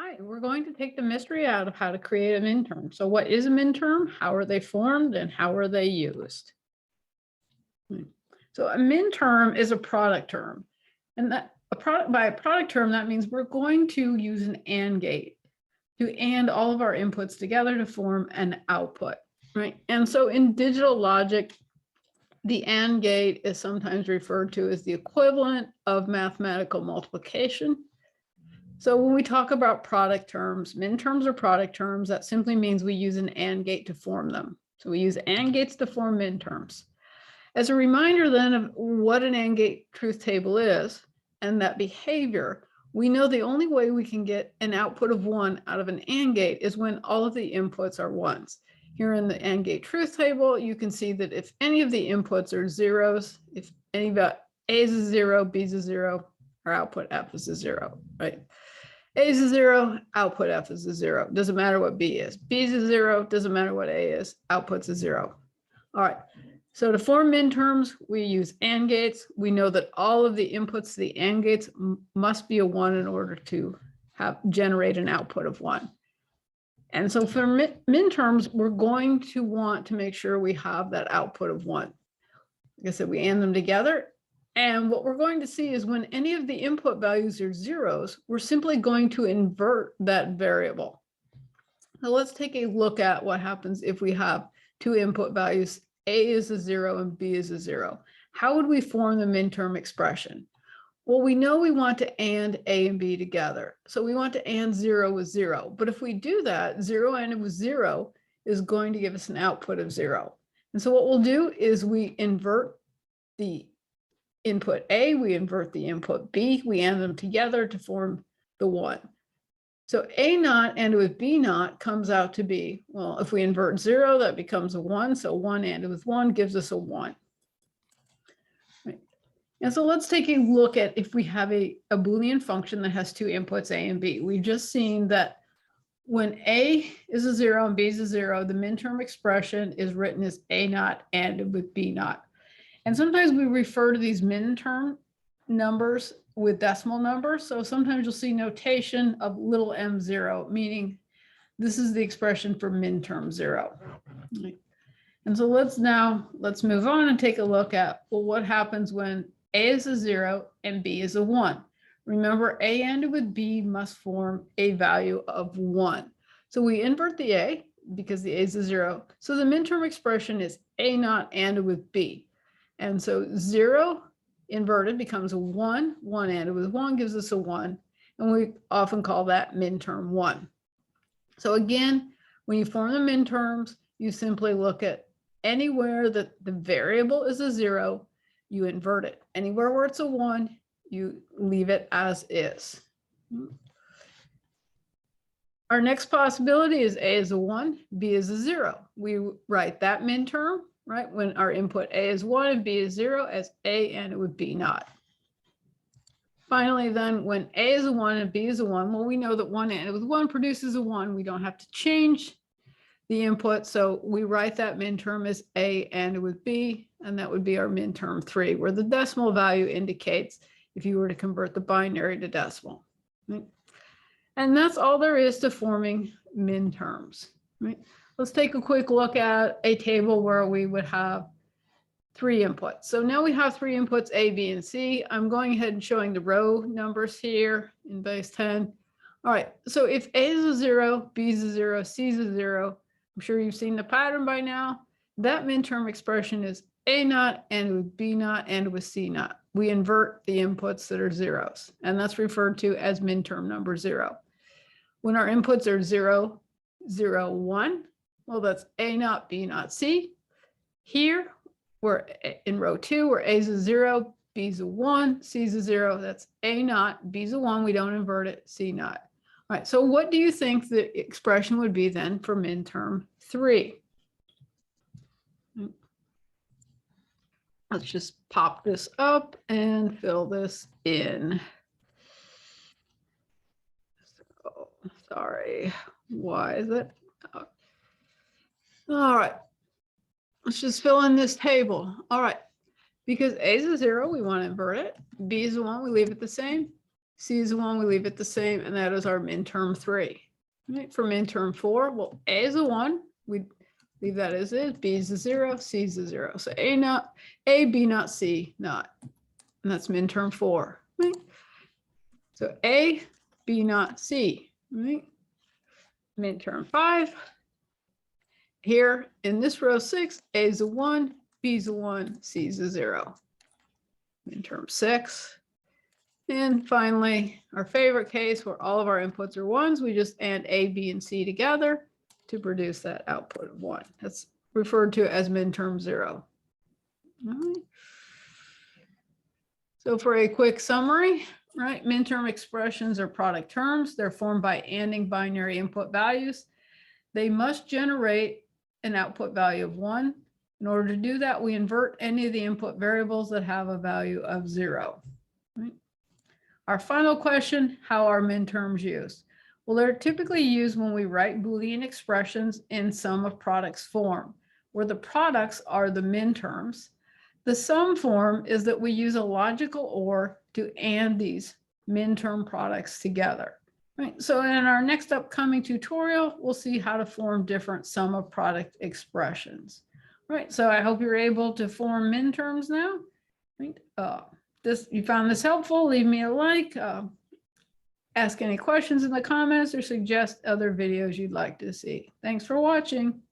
Hi, we're going to take the mystery out of how to create a minterm. So what is a minterm? How are they formed and how are they used? So a minterm is a product term. And by a product term, that means we're going to use an AND gate to AND all of our inputs together to form an output, right? And so in digital logic, the AND gate is sometimes referred to as the equivalent of mathematical multiplication. So when we talk about product terms, minterms are product terms. That simply means we use an AND gate to form them. So we use AND gates to form minterms. As a reminder then of what an AND gate truth table is and that behavior, we know the only way we can get an output of 1 out of an AND gate is when all of the inputs are 1s. Here in the AND gate truth table, you can see that if any of the inputs are 0s, if any of A is a 0, B is a 0, our output F is a 0, right? A is a 0, output F is a 0. Doesn't matter what B is. B is a 0, doesn't matter what A is, output's a 0. All right, so to form minterms, we use AND gates. We know that all of the inputs to the AND gates must be a 1 in order to generate an output of 1. And so for minterms, we're going to want to make sure we have that output of 1. Like I said, we AND them together. And what we're going to see is when any of the input values are 0s, we're simply going to invert that variable. Now let's take a look at what happens if we have two input values, A is a 0 and B is a 0. How would we form the minterm expression? Well, we know we want to AND A and B together. So we want to AND 0 with 0. But if we do that, 0 ANDed with 0 is going to give us an output of 0. And so what we'll do is we invert the input A, we invert the input B, we AND them together to form the 1. So A naught ANDed with B naught comes out to be, well, if we invert 0, that becomes a 1. So 1 ANDed with 1 gives us a 1. Right. And so let's take a look at if we have a Boolean function that has two inputs, A and B. We've just seen that when A is a 0 and B is a 0, the minterm expression is written as A naught ANDed with B naught. And sometimes we refer to these minterm numbers with decimal numbers. So sometimes you'll see notation of little m0, meaning this is the expression for minterm 0. And so let's move on and take a look at, well, what happens when A is a 0 and B is a 1. Remember, A ANDed with B must form a value of 1. So we invert the A because the A is a 0. So the minterm expression is A naught ANDed with B. And so 0 inverted becomes a 1, 1 ANDed with 1 gives us a 1, and we often call that minterm 1. So again, when you form the minterms, you simply look at anywhere that the variable is a 0, you invert it. Anywhere where it's a 1, you leave it as is. Our next possibility is A is a 1, B is a 0. We write that minterm, right, when our input A is 1 and B is 0 as A ANDed with B naught. Finally, then when A is a 1 and B is a 1, well, we know that 1 ANDed with 1 produces a 1. We don't have to change the input. So we write that minterm as A ANDed with B, and that would be our minterm 3, where the decimal value indicates if you were to convert the binary to decimal. Right? And that's all there is to forming minterms. Right? Let's take a quick look at a table where we would have 3 inputs. So now we have 3 inputs, A, B, and C. I'm going ahead and showing the row numbers here in base 10. All right, so if A is a 0, B is a 0, C is a 0, I'm sure you've seen the pattern by now. That minterm expression is A naught ANDed with B naught ANDed with C naught. We invert the inputs that are 0s, and that's referred to as minterm number 0. When our inputs are 0, 0, 1, well, that's A naught, B naught, C. Here, we're in row 2, where A is a 0, B is a 1, C is a 0. That's A naught, B is a 1. We don't invert it, C naught. All right, so what do you think the expression would be then for minterm 3? Let's just pop this up and fill this in. So, sorry, why is it? All right, let's just fill in this table. All right, because A is a 0, we want to invert it. B is a 1, we leave it the same. C is a 1, we leave it the same, and that is our minterm 3. Right? For minterm 4, well, A is a 1, we leave that as is, B is a 0, C is a 0. So A not, A, B not, C not. And that's minterm 4. Right? So A, B not, C. Right? Minterm 5. Here in this row 6, A is a 1, B is a 1, C is a 0. Minterm 6. And finally, our favorite case where all of our inputs are 1s, we just add A, B, and C together to produce that output of 1. That's referred to as minterm 0. All right. So for a quick summary, right, minterm expressions are product terms. They're formed by ANDing binary input values. They must generate an output value of 1. In order to do that, we invert any of the input variables that have a value of 0. Right? Our final question, how are minterms used? Well, they're typically used when we write Boolean expressions in sum of products form, where the products are the minterms. The sum form is that we use a logical OR to AND these minterm products together. Right? So in our next upcoming tutorial, we'll see how to form different sum of product expressions. Right, so I hope you're able to form minterms now. Right? You found this helpful, leave me a like, ask any questions in the comments, or suggest other videos you'd like to see. Thanks for watching.